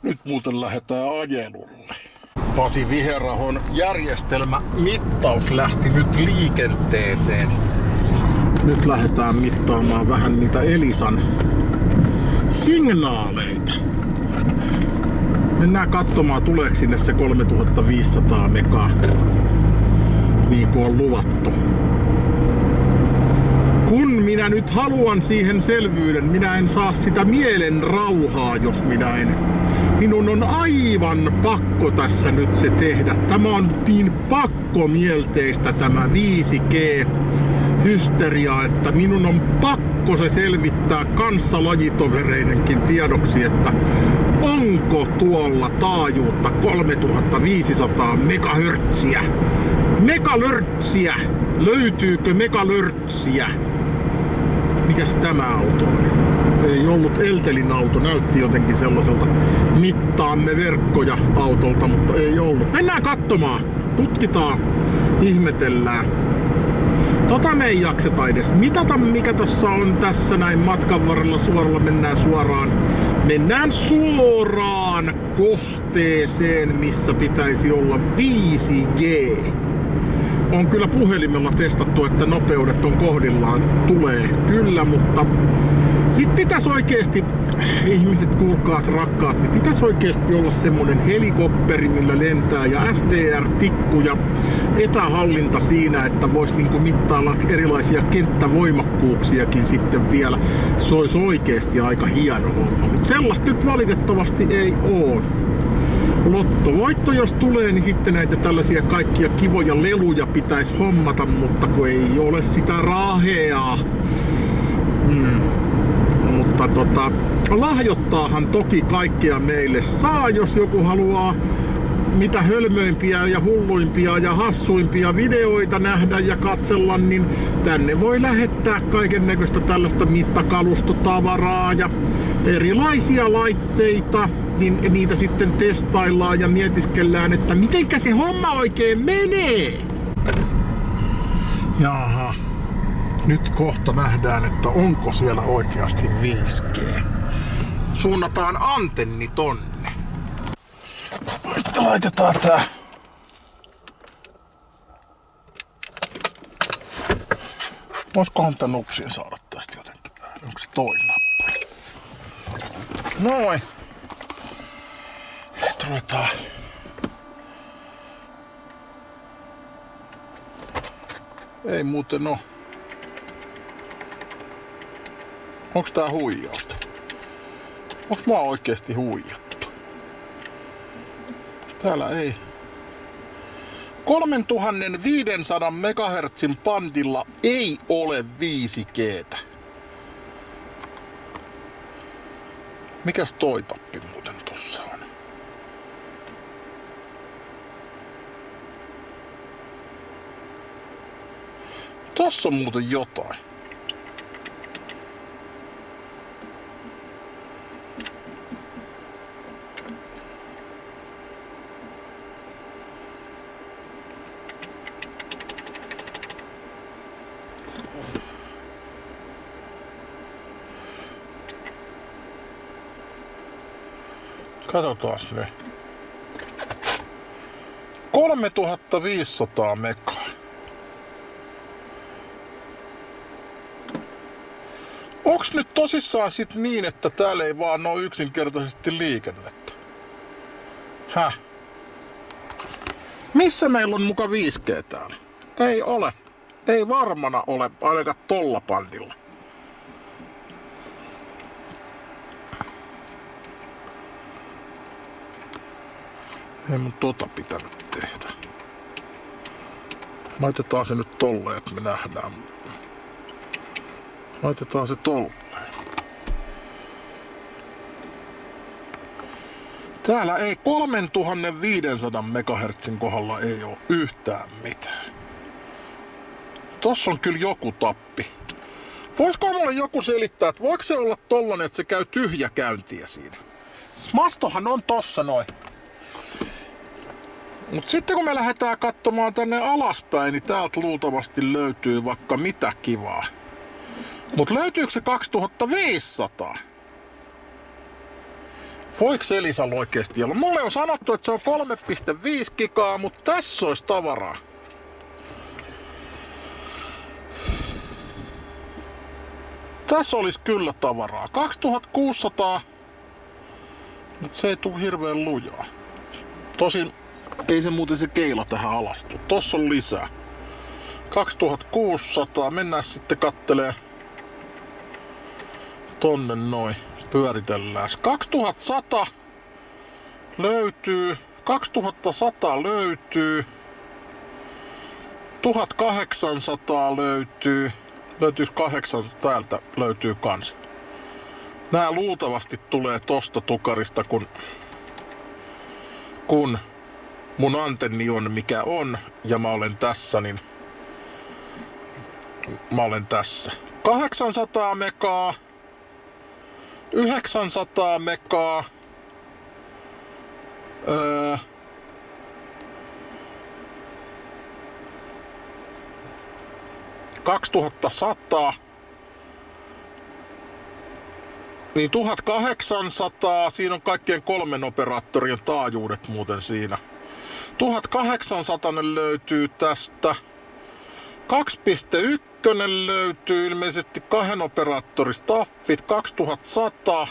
Nyt muuten lähdetään ajelulle. Pasi Viherahon järjestelmämittaus lähti nyt liikenteeseen. Nyt lähdetään mittaamaan vähän niitä Elisan signaaleita. Mennään katsomaan, tuleeko sinne se 3500 megaa, niin kuin on luvattu. Kun minä nyt haluan siihen selvyyden, minä en saa sitä mielen rauhaa, jos minä en. Minun on aivan pakko tässä nyt se tehdä. Tämä on niin pakkomielteistä tämä 5G-hysteria, että minun on pakko se selvittää kanssalajitovereidenkin tiedoksi, että onko tuolla taajuutta 3500 megahertsiä. Megalörtsiä! Löytyykö megalörtsiä? Mikäs tämä auto on? Ei ollut Eltelin auto, näytti jotenkin sellaiselta mittaamme verkkoja autolta, mutta ei ollut. Mennään katsomaan, tutkitaan, ihmetellään. Me ei jakseta edes mitata, mikä tässä on tässä näin matkan varrella suoralla. Mennään suoraan kohteeseen, missä pitäisi olla 5G. On kyllä puhelimella testattu, että nopeudet on kohdillaan. Tulee kyllä, mutta sit pitäisi oikeesti, ihmiset kuulkaas rakkaat, niin pitäisi oikeesti olla semmonen helikopteri, millä lentää ja SDR-tikku ja etähallinta siinä, että vois niinku mittailla erilaisia kenttävoimakkuuksiakin sitten vielä. Se olisi oikeesti aika hieno homma, mutta sellaista nyt valitettavasti ei oo. Lottovoitto jos tulee, niin sitten näitä tällaisia kaikkia kivoja leluja pitäisi hommata, mutta kun ei ole sitä raheaa. Mutta lahjoittaahan toki kaikkea meille saa, jos joku haluaa mitä hölmöimpiä ja hulluimpia ja hassuimpia videoita nähdä ja katsella, niin tänne voi lähettää kaikennäköistä tällaista mittakalustotavaraa ja erilaisia laitteita, niin niitä sitten testaillaan ja mietiskellään, että mitenkä se homma oikein menee. Jaha. Nyt kohta nähdään, että onko siellä oikeasti 5G. Suunnataan antenni tonne. Laitetaan tää. Voisikohan tän nupsin saada tästä jotenkin vähän? Onko se toi nappi? Noin. Ruvetaan. Ei muuten oo. Onks tää huijausta? Onks mua oikeesti huijattu? Täällä ei. 3500 MHz bandilla ei ole 5G:tä. Mikäs toi tappi muuten tossa on? Tossa on muuten jotain. Katsotaan se. 3500 megaa. Onks nyt tosissaan sit niin, että täällä ei vaan oo yksinkertaisesti liikennettä? Häh? Missä meillä on muka 5G täällä? Ei ole. Ei varmana ole, ainakaan tolla bandilla. Ei mun pitänyt tehdä. Laitetaan se nyt tolleen, että me nähdään. Laitetaan se tolleen. Täällä ei 3500 MHz kohdalla ei oo yhtään mitään. Tossa on kyllä joku tappi. Voisiko mulle joku selittää, että voiko se olla tollanen, että se käy tyhjäkäyntiä siinä? Mastohan on tossa noin. Mut sitten kun me lähdetään katsomaan tänne alaspäin, niin täältä luultavasti löytyy vaikka mitä kivaa. Mut löytyykö se 2500? Voiks Elisalla oikeesti olla? Mulle on sanottu, että se on 3,5 gigaa, mutta tässä olisi tavaraa. Tässä olisi kyllä tavaraa. 2600, mutta se ei tule hirveän lujaa. Tosin ei se muuten se keila tähän alastu. Tossa on lisää. 2600, mennään sitten kattelee tonne noin. Pyöritellään. 2100 löytyy. 2100 löytyy. 1800 löytyy. Löytyy 800 täältä löytyy kans. Nää luultavasti tulee tosta tukarista, kun mun antenni on mikä on ja mä olen tässä, niin mä olen tässä. 800 megaa, 900 megaa, 2100, niin 1800, siinä on kaikkien 3 operaattorien taajuudet muuten siinä. 1800 löytyy tästä. 2.1 löytyy ilmeisesti 2 operaattorin staffit, 2100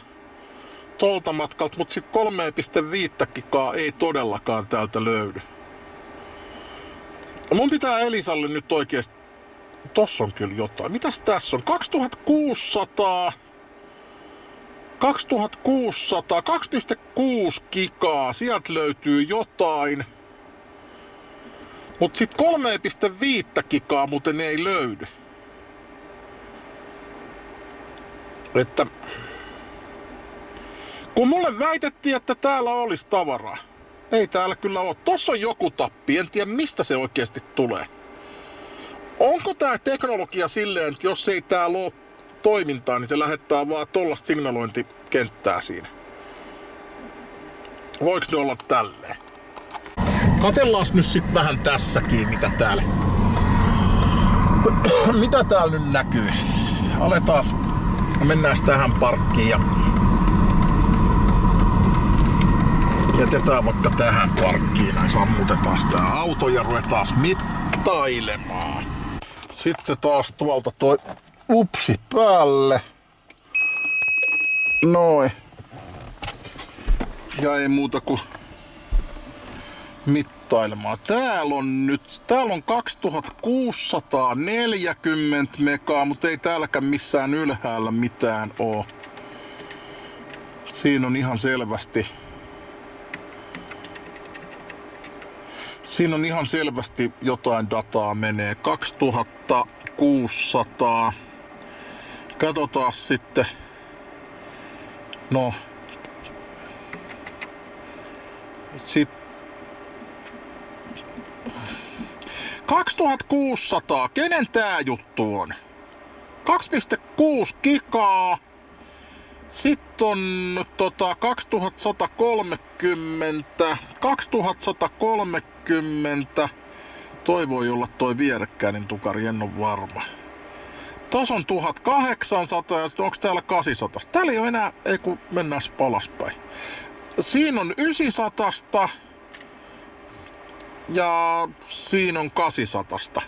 tolta matkalta, mutta sit 3.5 gigaa ei todellakaan täältä löydy. Mun pitää Elisalle nyt oikeesti. Tossa on kyllä jotain. Mitäs tässä on? 2600, 2.6 gigaa. Sieltä löytyy jotain. Mut sit 3.5 gigaa muuten ei löydy. Että kun mulle väitettiin, että täällä olisi tavaraa. Ei täällä kyllä oo. Tossa on joku tappi. En tiedä mistä se oikeesti tulee. Onko tää teknologia silleen, että jos ei täällä oo toimintaa, niin se lähettää vaan tollasta signalointikenttää siinä? Voiks ne olla tälleen? Katellaas nyt sit vähän tässäkin, mitä täällä nyt näkyy. Aletaas, mennään tähän parkkiin ja jätetään vaikka tähän parkkiin. Näin sammutetaan tää auto ja ruvetaan mittailemaan. Sitten taas tuolta toi upsi päälle. Noin. Ja ei muuta kuin mittailemaan. Täällä on 2640 megaa, mutta ei täälläkään missään ylhäällä mitään oo. Siinä on ihan selvästi jotain dataa menee. 2600. Katsotaan sitten. No. Sitten 2600. Kenen tää juttu on? 2.6 gigaa. Sitten on 2130. 2130. Toi voi olla toi vierekkäinen tukari, en oo varma. Tuossa on 1800 ja onko täällä 800? Täällä ei oo enää, ei kun mennään alaspäin. Siinä on 900 ja siinä on 800.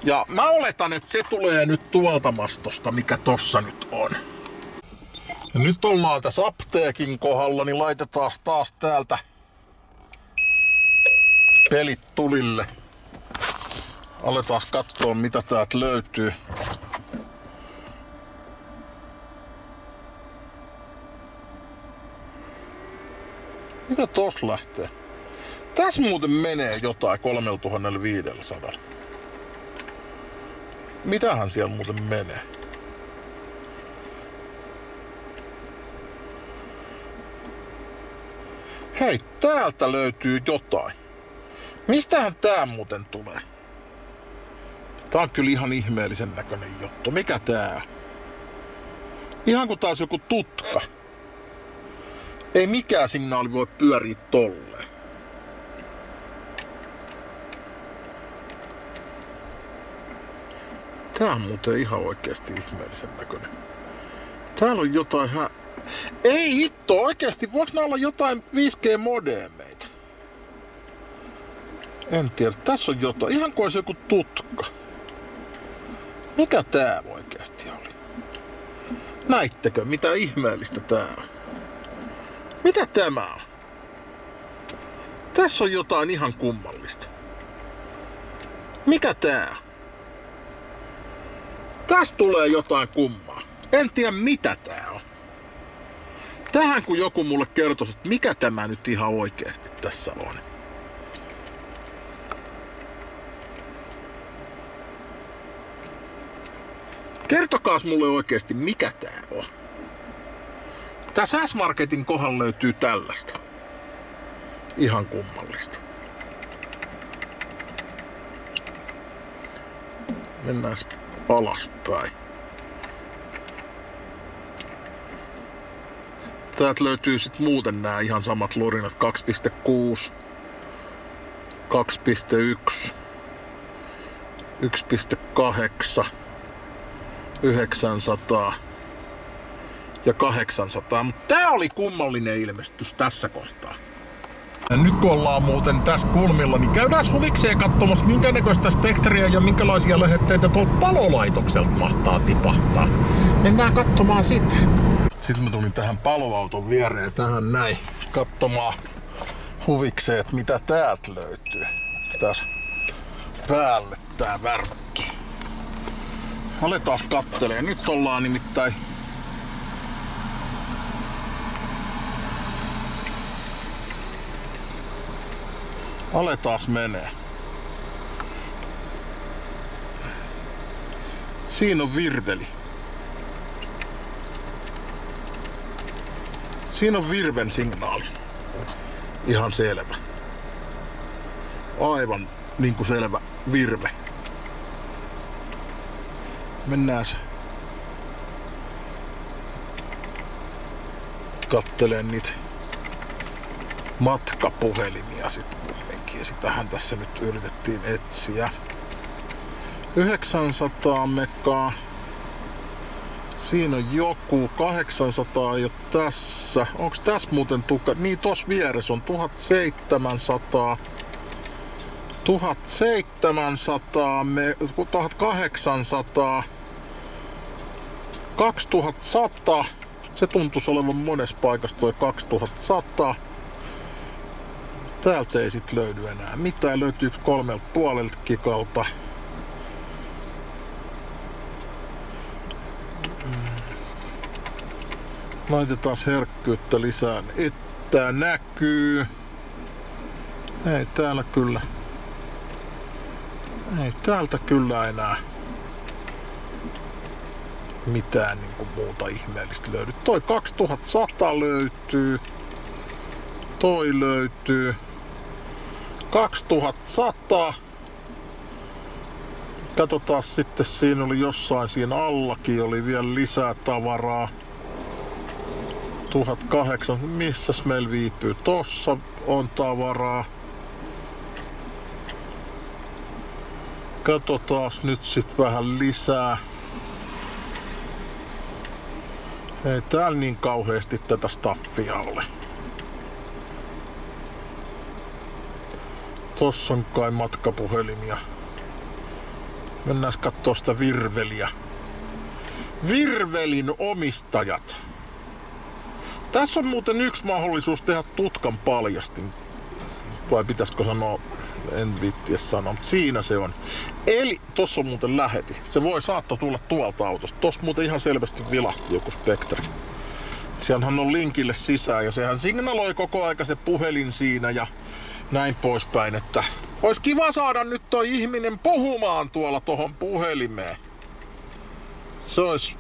Ja mä oletan, että se tulee nyt tuolta mastosta, mikä tossa nyt on. Ja nyt ollaan tässä apteekin kohdalla, niin laitetaan taas täältä pelit tulille. Aletaan katsoa, mitä täältä löytyy. Mitä tossa lähtee? Tässä muuten menee jotain 3500. Mitähän siellä muuten menee? Hei, täältä löytyy jotain. Mistähän tää muuten tulee? Tää on kyllä ihan ihmeellisen näköinen juttu. Mikä tää? Ihan kuin taas joku tutka. Ei mikään signaali voi pyöriä tolleen. Tää on muuten ihan oikeesti ihmeellisen näköinen. Täällä on jotain Ei hitto, oikeesti, voiko nää olla jotain 5G-modemeita? En tiedä, tässä on jotain, ihan kuin olisi joku tutka. Mikä tää oikeesti oli? Näittekö, mitä ihmeellistä tää on? Mitä tämä on? Tässä on jotain ihan kummallista. Mikä tää on? Tästä tulee jotain kummaa. En tiedä mitä tää on. Tähän kun joku mulle kertoisi, että mikä tämä nyt ihan oikeesti tässä on. Kertokaas mulle oikeesti mikä tää on. Tässä S-Marketin kohdalla löytyy tällaista. Ihan kummallista. Mennään alaspäin. Täältä löytyy sit muuten nää ihan samat lurinat 2.6, 2.1, 1.8, 900 ja 800, mutta tää oli kummallinen ilmestys tässä kohtaa. Ja nyt kun ollaan muuten tässä kulmilla, niin käydään huvikseen katsomassa minkä näköistä spektriä ja minkälaisia lähetteitä tuolta palolaitokselta mahtaa tipahtaa. Mennään katsomaan sitä. Sitten mä tulin tähän paloauton viereen tähän näin katsomaan huvikseen, että mitä täältä löytyy. Tässä päälle tää värkki. Aletaan kattelee. Nyt ollaan nimittäin aletaas menee. Siinä on virveli. Siinä on virven signaali. Ihan selvä. Aivan niinku selvä virve. Mennään katteleen niitä matkapuhelimia sitten kuitenkin. Sitähän tässä nyt yritettiin etsiä. 900 megaa. Siinä on joku. 800 ei ole tässä. Onks tässä muuten tukka? Niin tossa vieressä on 1700. 1700, 1800, 2100, se tuntuisi olevan monessa paikassa toi 2100. Täältä ei sit löydy enää mitään, löytyykö 3,5 gigalta. Laitetaan herkkyyttä lisää, että näkyy. Ei täällä kyllä. Ei täältä kyllä enää mitään niinku muuta ihmeellistä löydy. Toi 2100 löytyy. Toi löytyy. 2100. Katsotaan sitten, siinä oli jossain siinä allakin oli vielä lisää tavaraa. 1008. Missäs meillä viipyy? Tossa on tavaraa. Katsotaas nyt sit vähän lisää. Ei täällä niin kauheasti tätä staffia ole. Tossa on kai matkapuhelimia. Mennään kattoo sitä virveliä. Virvelin omistajat. Tässä on muuten yksi mahdollisuus tehdä tutkan paljastin. Vai pitäisikö sanoa, en viittiä sanoa, mutta siinä se on. Eli tossa on muuten läheti. Se saatto tulla tuolta autosta. Tossa muuten ihan selvästi vilahti joku spektri. Siellähän on linkille sisään ja sehän signaloi koko aika se puhelin siinä ja näin poispäin, että olisi kiva saada nyt toi ihminen puhumaan tuolla tohon puhelimeen. Se olisi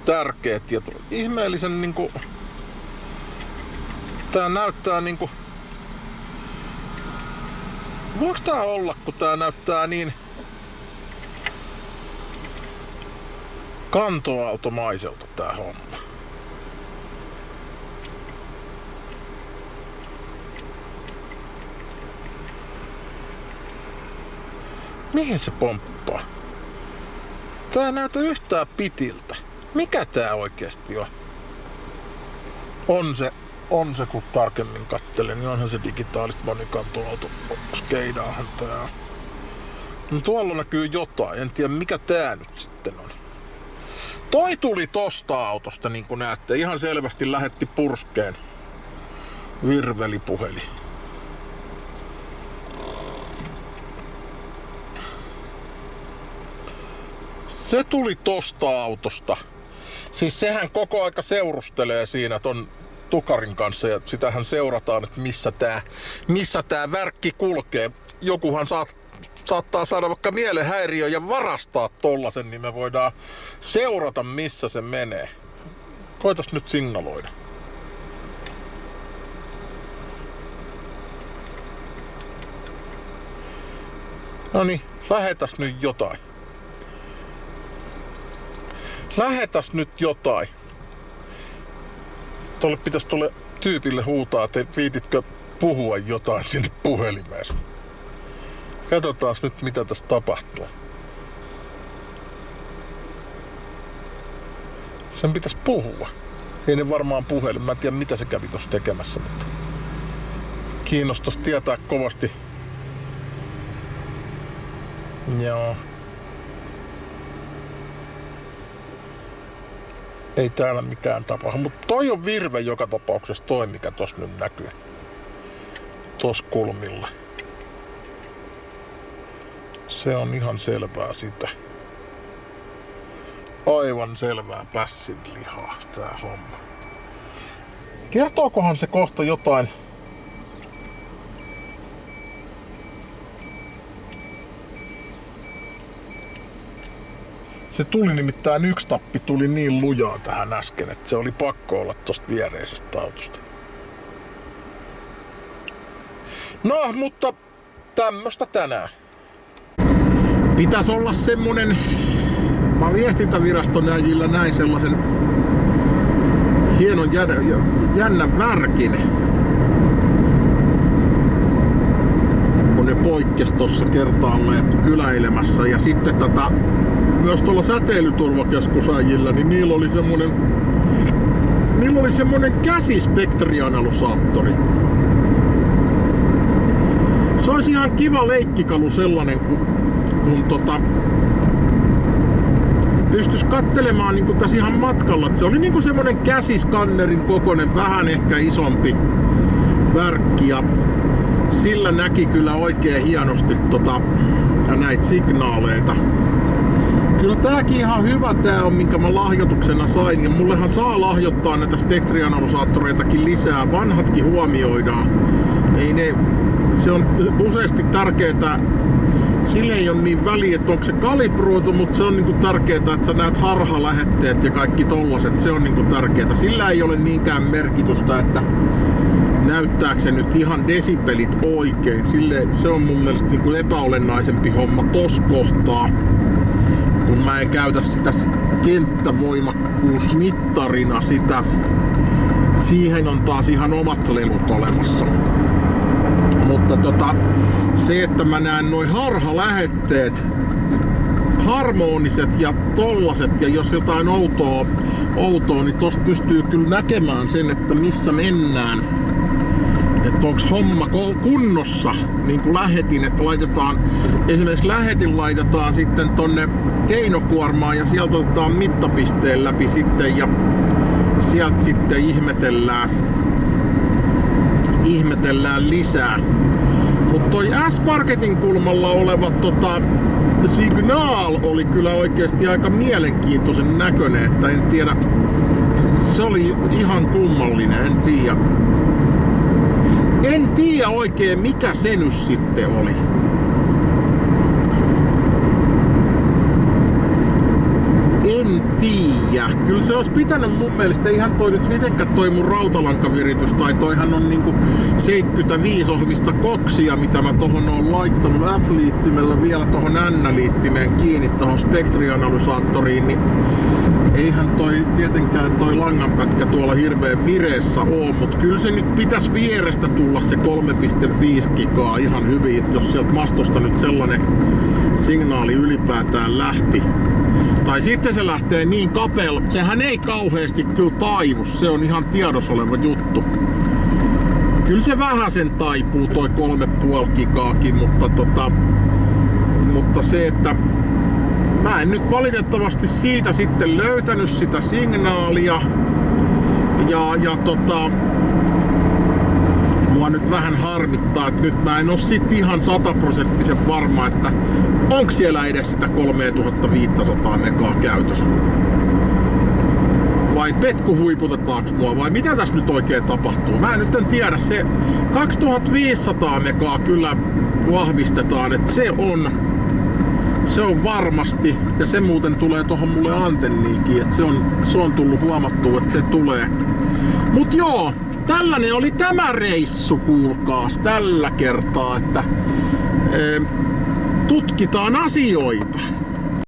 tärkeä tieto. Ihmeellisen niinku tää näyttää niinku. Voiko tää olla, kun tää näyttää niin kantoautomaiselta tää homma? Mihin se pomppaa? Tää ei näytä yhtään pitiltä. Mikä tää oikeesti on? On se kun tarkemmin katselen, niin onhan se digitaalista monikantoauto skeidaahan tää. No tuolla näkyy jotain, en tiedä mikä tää nyt sitten on. Toi tuli tosta autosta niin kuin näette, ihan selvästi lähetti purskeen virvelipuhelin. Se tuli tosta autosta. Siis sehän koko aika seurustelee siinä ton tukarin kanssa ja sitähän seurataan, että missä tää värkki kulkee. Jokuhan saattaa saada vaikka mielenhäiriö ja varastaa tollasen, niin me voidaan seurata missä se menee. Koitas nyt signaloida. Noniin, lähetäs nyt jotain. Lähetäs nyt jotain. Tuolle pitäisi tuolle tyypille huutaa, että viititkö puhua jotain sinne puhelimeen. Katsotaan nyt mitä tässä tapahtuu. Sen pitäisi puhua. Ei ne varmaan puhelu. Mä en tiedä mitä se kävi tuossa tekemässä, mutta kiinnostais tietää kovasti. Joo. Ei täällä mikään tapahdu, mutta toi on virve joka tapauksessa toi, mikä tossa nyt näkyy. Tossa kulmilla. Se on ihan selvää sitä. Aivan selvää pässin lihaa tää homma. Kertookohan se kohta jotain? Se tuli nimittäin yksi tappi tuli niin lujaa tähän äsken, että se oli pakko olla tosta viereisestä autosta. No, mutta tämmöstä tänään. Pitäis olla semmonen, mä viestintäviraston äijillä näin sellaisen hienon jännän värkin, kun ne poikkes tossa kertaalleen kyläilemässä ja sitten myös tuolla säteilyturvakeskusäjillä, niin niillä oli semmonen käsispektrianalysaattori. Se olisi ihan kiva leikkikalu sellainen, kun pystyis kattelemaan niin tässä ihan matkalla. Se oli niin semmonen käsiskannerin kokoinen, vähän ehkä isompi värkki ja sillä näki kyllä oikein hienosti näitä signaaleita. Kyllä tääkin ihan hyvä tää on, minkä mä lahjoituksena sain. Ja mullehan saa lahjoittaa näitä spektrianalysaattoreitakin lisää. Vanhatkin huomioidaan. Se on useasti tärkeetä. Sille ei ole niin väliä, että onko se kalibroitu, mutta se on niinku tärkeää, että sä näet harhalähetteet ja kaikki tollaset. Se on niinku tärkeää. Sillä ei ole niinkään merkitystä, että näyttääkö se nyt ihan desibelit oikein. Se on mun mielestä niinku epäolennaisempi homma tossa kohtaa. Kun mä en käytä sitä kenttävoimakkuusmittarina sitä. Siihen on taas ihan omat lelut olemassa. Mutta se, että mä näen noi harhalähetteet, harmoniset ja tollaset, ja jos jotain outoa, niin tosta pystyy kyllä näkemään sen, että missä mennään. Että onks homma kunnossa, niin kuin lähetin, että laitetaan, esimerkiksi lähetin laitetaan sitten tonne keinokuormaan ja sieltä otetaan mittapisteen läpi sitten ja sieltä sitten ihmetellään lisää. Mutta toi S-Marketin kulmalla oleva Signal oli kyllä oikeesti aika mielenkiintoisen näköinen, että en tiedä, se oli ihan kummallinen, en tiedä oikein mikä se nyt sitten oli. En tiedä. Kyllä se olisi pitänyt mun mielestä ihan toi nyt mitenkään toi mun rautalankaviritys tai toihan on niinku 75 ohmista koksia, mitä mä tohon oon laittanut F-liittimellä vielä tohon N-liittimeen kiinni tohon spektrianalysaattoriin, niin eihän tietenkään toi langanpätkä tuolla hirveen vireessä oo, mut kyllä se nyt pitäisi vierestä tulla se 3.5 gigaa ihan hyvin, jos sieltä mastosta nyt sellainen signaali ylipäätään lähti. Tai sitten se lähtee niin kapealla. Sehän ei kauheasti kyllä taivu, se on ihan tiedossa oleva juttu. Kyllä se vähäsen taipuu toi 3,5 gigaakin, mutta se, että mä en nyt valitettavasti siitä sitten löytänyt sitä signaalia. Mua nyt vähän harmittaa, että nyt mä en oo sit ihan 100% varma, että onko siellä edes sitä 3500 megaa käytössä. Vai petku huiputetaanko mua, vai mitä tässä nyt oikein tapahtuu? Mä nyt en tiedä, se 2500 megaa kyllä vahvistetaan, että se on varmasti, ja se muuten tulee tohon mulle antenniinkin, että se on tullut huomattua, että se tulee. Mut joo, tällainen oli tämä reissu, kuulkaas, tällä kertaa, että tutkitaan asioita.